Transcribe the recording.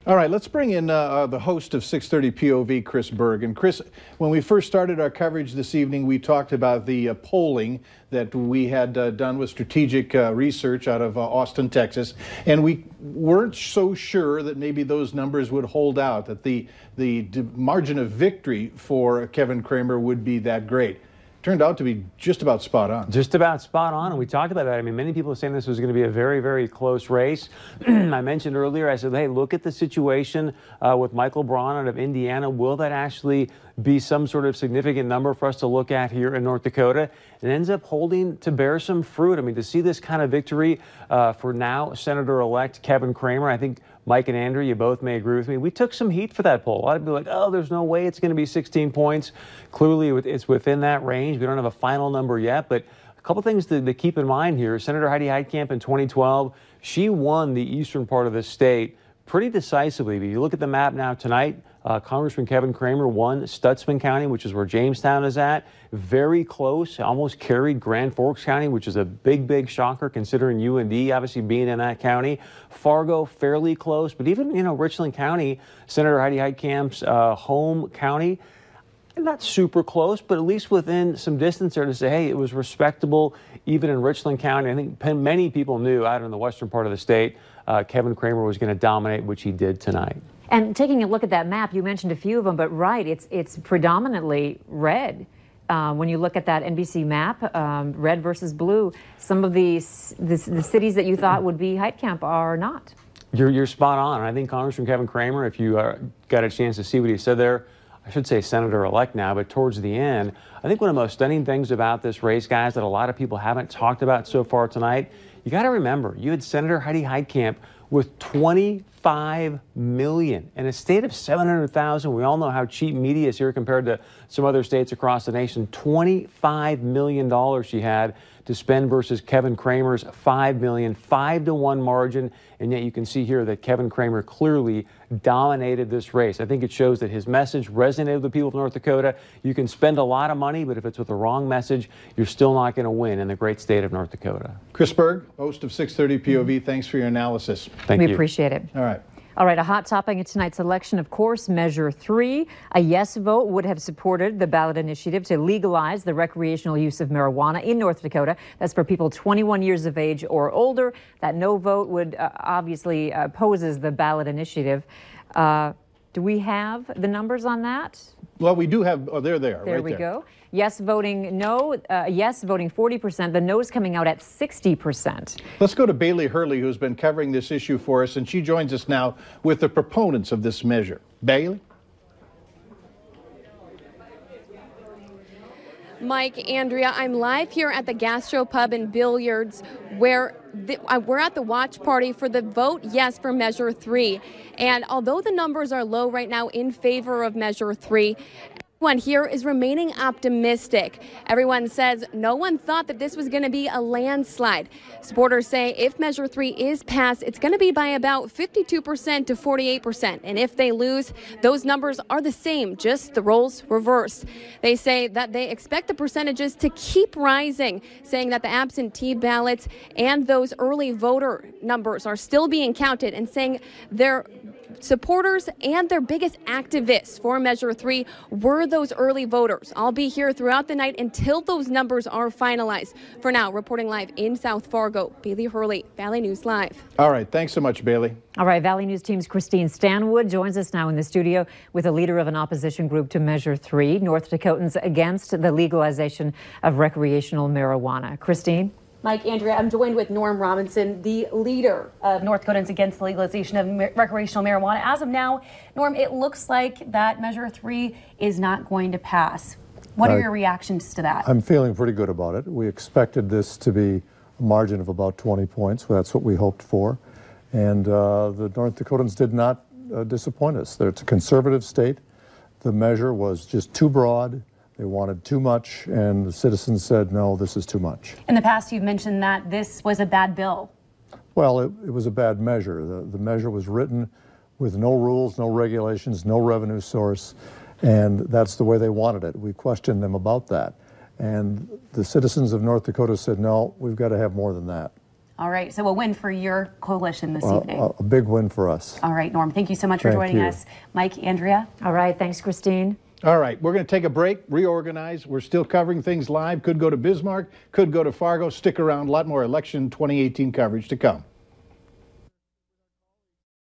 All right, let's bring in the host of 630 POV, Chris Berg. And Chris, when we first started our coverage this evening, we talked about the polling that we had done with strategic research out of Austin, Texas. And we weren't so sure that maybe those numbers would hold out, that the margin of victory for Kevin Cramer would be that great. Turned out to be just about spot on. Just about spot on, and we talked about that. I mean, many people are saying this was going to be a very, very close race. I mentioned earlier, I said, hey, look at the situation with Michael Braun out of Indiana. Will that actually be some sort of significant number for us to look at here in North Dakota? It ends up holding to bear some fruit. I mean, to see this kind of victory for now Senator-elect Kevin Cramer, I think Mike and Andrew, you both may agree with me. We took some heat for that poll. A lot of people are like, oh, there's no way it's going to be 16 points. Clearly, it's within that range. We don't have a final number yet, but a couple things to keep in mind here. Senator Heidi Heitkamp in 2012, she won the eastern part of the state pretty decisively. If you look at the map now tonight, Congressman Kevin Cramer won Stutsman County, which is where Jamestown is at. Very close, almost carried Grand Forks County, which is a big, big shocker considering UND obviously being in that county. Fargo, fairly close, but even, Richland County, Senator Heidi Heitkamp's home county, not super close, but at least within some distance there to say, hey, it was respectable even in Richland County. I think many people knew out in the western part of the state, Kevin Cramer was going to dominate, which he did tonight. And taking a look at that map, you mentioned a few of them, but right, it's predominantly red. When you look at that NBC map, red versus blue, some of the cities that you thought would be Heitkamp are not. You're spot on. I think Congressman Kevin Cramer, if you got a chance to see what he said there, I should say Senator-elect now, but towards the end, I think one of the most stunning things about this race, guys, that a lot of people haven't talked about so far tonight, you got to remember, you had Senator Heidi Heitkamp with 25 million in a state of 700,000. We all know how cheap media is here compared to some other states across the nation. $25 million she had to spend versus Kevin Cramer's $5 million, 5-to-1 margin. And yet you can see here that Kevin Cramer clearly dominated this race. I think it shows that his message resonated with the people of North Dakota. You can spend a lot of money, but if it's with the wrong message, you're still not going to win in the great state of North Dakota. Chris Berg, host of 630 POV, thanks for your analysis. Thank you. We appreciate it. All right. All right, a hot topic in tonight's election, of course, Measure 3. A yes vote would have supported the ballot initiative to legalize the recreational use of marijuana in North Dakota. That's for people 21 years of age or older. That no vote would obviously opposes the ballot initiative. Do we have the numbers on that? Well, we do have, oh, there they are. There right we there. go. Yes voting no, yes voting 40%, the no's coming out at 60%. Let's go to Bailey Hurley, who's been covering this issue for us, and she joins us now with the proponents of this measure. Bailey? Mike, Andrea, I'm live here at the Gastro Pub and Billiards where we're at the watch party for the vote yes for Measure 3. And although the numbers are low right now in favor of Measure 3, everyone here is remaining optimistic. Everyone says no one thought that this was going to be a landslide. Supporters say if Measure 3 is passed, it's going to be by about 52% to 48%. And if they lose, those numbers are the same, just the roles reversed. They say that they expect the percentages to keep rising, saying that the absentee ballots and those early voter numbers are still being counted, and saying their supporters and their biggest activists for Measure 3 were those early voters. I'll be here throughout the night until those numbers are finalized. For now, reporting live in South Fargo, Bailey Hurley, Valley News Live. All right, thanks so much, Bailey. All right, Valley News Team's Christine Stanwood joins us now in the studio with a leader of an opposition group to Measure 3, North Dakotans against the legalization of recreational marijuana. Christine? Mike, Andrea, I'm joined with Norm Robinson, the leader of North Dakotans against the legalization of recreational marijuana. As of now, Norm, it looks like that Measure 3 is not going to pass. What are your reactions to that? I'm feeling pretty good about it. We expected this to be a margin of about 20 points. That's what we hoped for. And the North Dakotans did not disappoint us. It's a conservative state. The measure was just too broad. They wanted too much, and the citizens said, no, this is too much. In the past, you've mentioned that this was a bad bill. Well, it was a bad measure. The measure was written with no rules, no regulations, no revenue source, and that's the way they wanted it. We questioned them about that. And the citizens of North Dakota said, no, we've got to have more than that. All right, so a win for your coalition this evening. A big win for us. All right, Norm, thank you so much for Thank joining you. us. Mike, Andrea? All right, thanks, Christine. All right, we're going to take a break, reorganize. We're still covering things live. Could go to Bismarck, could go to Fargo. Stick around, a lot more election 2018 coverage to come.